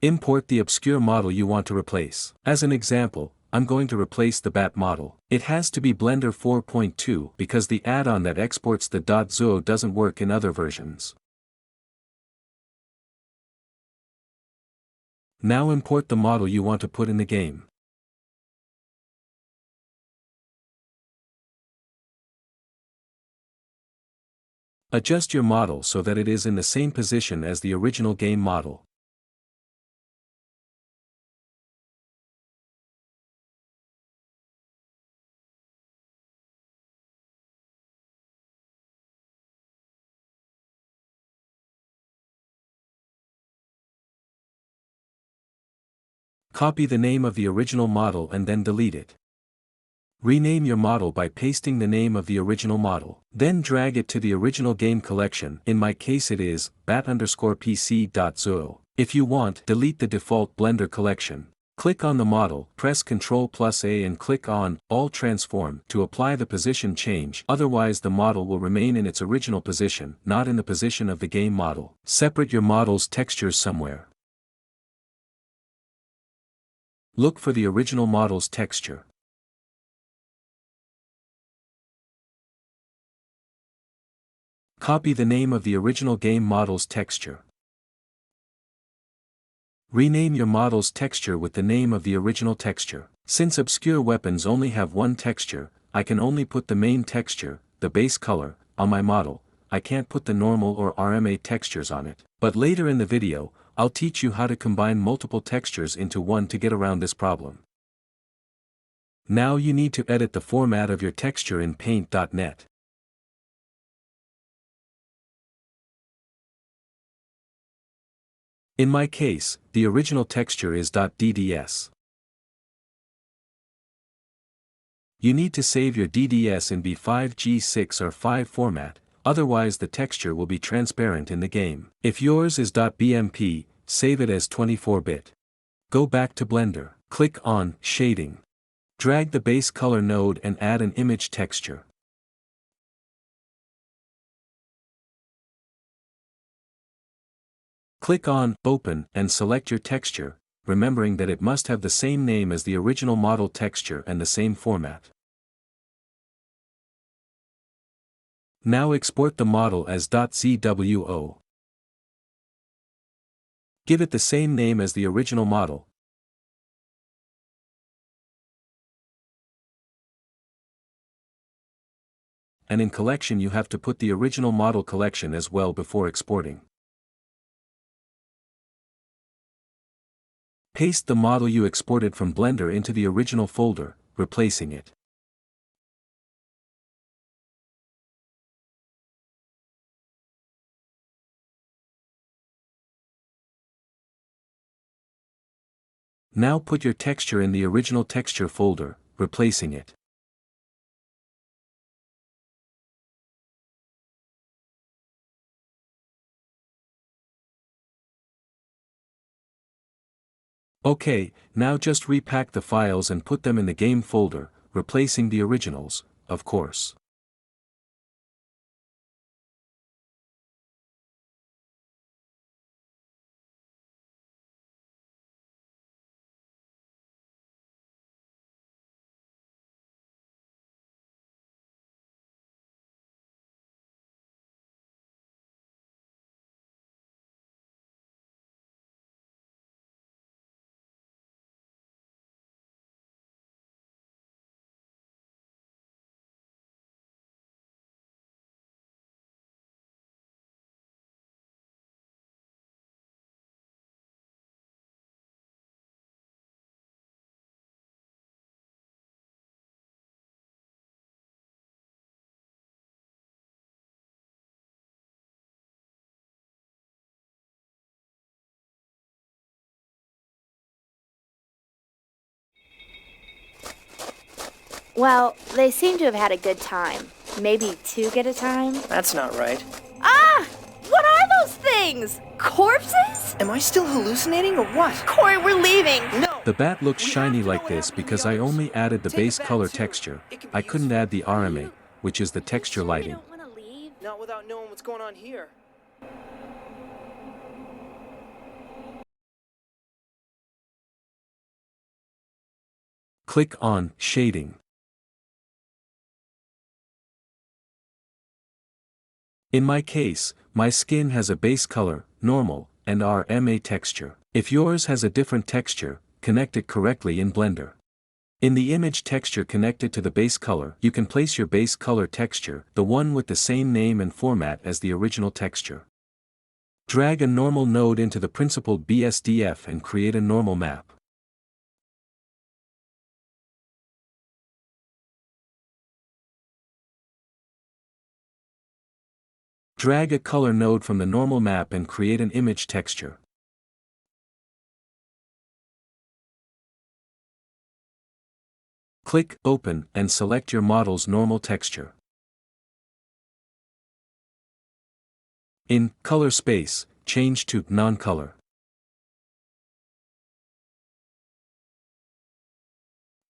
Import the ObsCure model you want to replace. As an example, I'm going to replace the bat model. It has to be Blender 4.2 because the add-on that exports the .zo doesn't work in other versions. Now import the model you want to put in the game. Adjust your model so that it is in the same position as the original game model. Copy the name of the original model and then delete it. Rename your model by pasting the name of the original model. Then drag it to the original game collection. In my case it is bat_pc.zo. If you want, delete the default Blender collection. Click on the model, press Ctrl+A and click on All Transform to apply the position change. Otherwise the model will remain in its original position, not in the position of the game model. Separate your model's textures somewhere. Look for the original model's texture. Copy the name of the original game model's texture. Rename your model's texture with the name of the original texture. Since ObsCure weapons only have one texture, I can only put the main texture, the base color, on my model. I can't put the normal or RMA textures on it. But later in the video, I'll teach you how to combine multiple textures into one to get around this problem. Now you need to edit the format of your texture in Paint.net. In my case, the original texture is .dds. You need to save your DDS in B5, G6 or 5 format, otherwise the texture will be transparent in the game. If yours is .bmp, save it as 24-bit. Go back to Blender, click on Shading. Drag the base color node and add an image texture. Click on Open and select your texture, remembering that it must have the same name as the original model texture and the same format. Now export the model as .zwo. Give it the same name as the original model. And in collection you have to put the original model collection as well before exporting. Paste the model you exported from Blender into the original folder, replacing it. Now put your texture in the original texture folder, replacing it. Okay, now just repack the files and put them in the game folder, replacing the originals, of course. Well, they seem to have had a good time. Maybe 2 at a time? That's not right. Ah! What are those things? Corpses? Am I still hallucinating or what? Corey, we're leaving! No! The bat looks We shiny have to know like what this happened to because the I others. only added the Take base the bat color too. texture. It can be I couldn't useful. add the RMA, which is the texture Sure we lighting. don't want to leave? Not without knowing what's going on here. click on Shading. In my case, my skin has a base color, normal, and RMA texture. If yours has a different texture, connect it correctly in Blender. In the image texture connected to the base color, you can place your base color texture, the one with the same name and format as the original texture. Drag a normal node into the principled BSDF and create a normal map. Drag a color node from the normal map and create an image texture. Click Open and select your model's normal texture. In Color Space, change to Non-Color.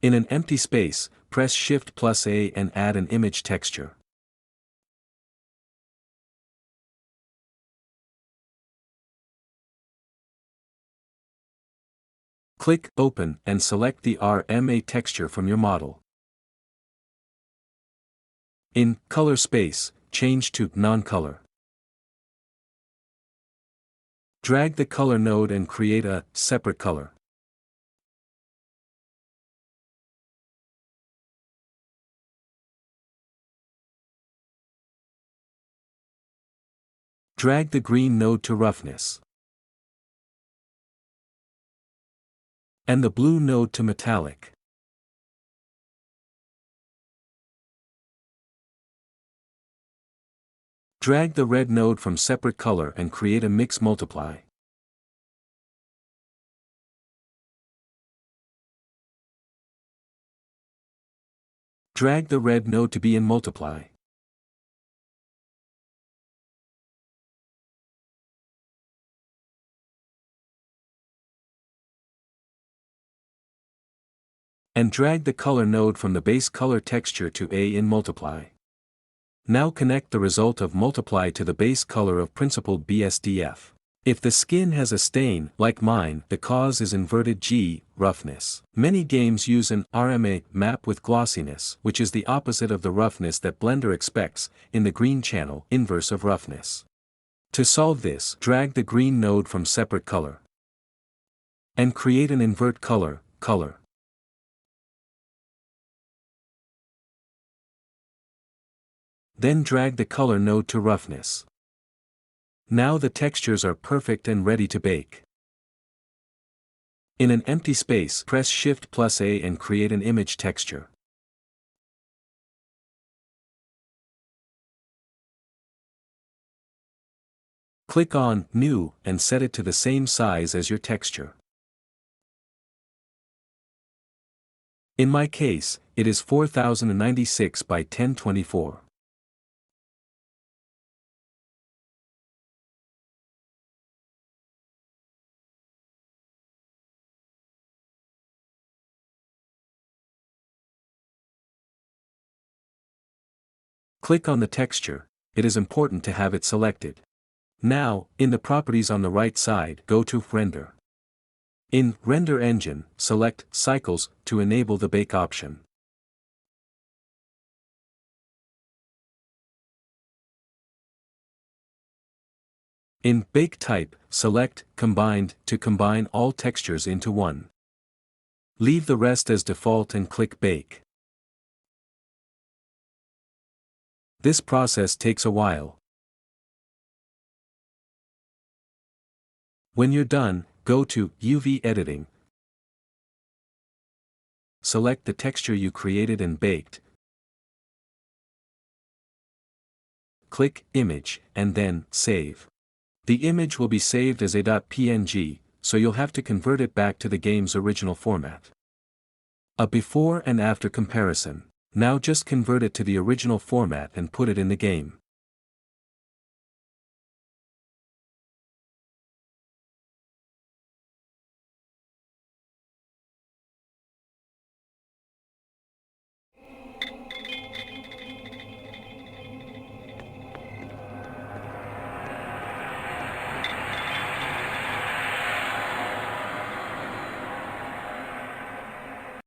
In an empty space, press Shift+A and add an image texture. Click Open and select the RMA texture from your model. In Color Space, change to Non-Color. Drag the color node and create a separate color. Drag the green node to Roughness. And the blue node to Metallic. Drag the red node from Separate Color and create a Mix Multiply. Drag the red node to be in Multiply. And drag the color node from the base color texture to A in Multiply. Now connect the result of Multiply to the base color of principled BSDF. If the skin has a stain, like mine, the cause is inverted G, roughness. Many games use an RMA map with glossiness, which is the opposite of the roughness that Blender expects, in the green channel, inverse of roughness. To solve this, drag the green node from Separate Color. And create an invert color, Color. Then drag the color node to Roughness. Now the textures are perfect and ready to bake. In an empty space, press Shift+A and create an image texture. Click on New and set it to the same size as your texture. In my case, it is 4096 by 1024. Click on the texture, it is important to have it selected. Now, in the properties on the right side, go to Render. In Render Engine, select Cycles to enable the Bake option. In Bake Type, select Combined to combine all textures into one. Leave the rest as default and click Bake. This process takes a while. When you're done, go to UV Editing. Select the texture you created and baked. Click Image, and then Save. The image will be saved as a.png, so you'll have to convert it back to the game's original format. A before and after comparison. Now just convert it to the original format and put it in the game.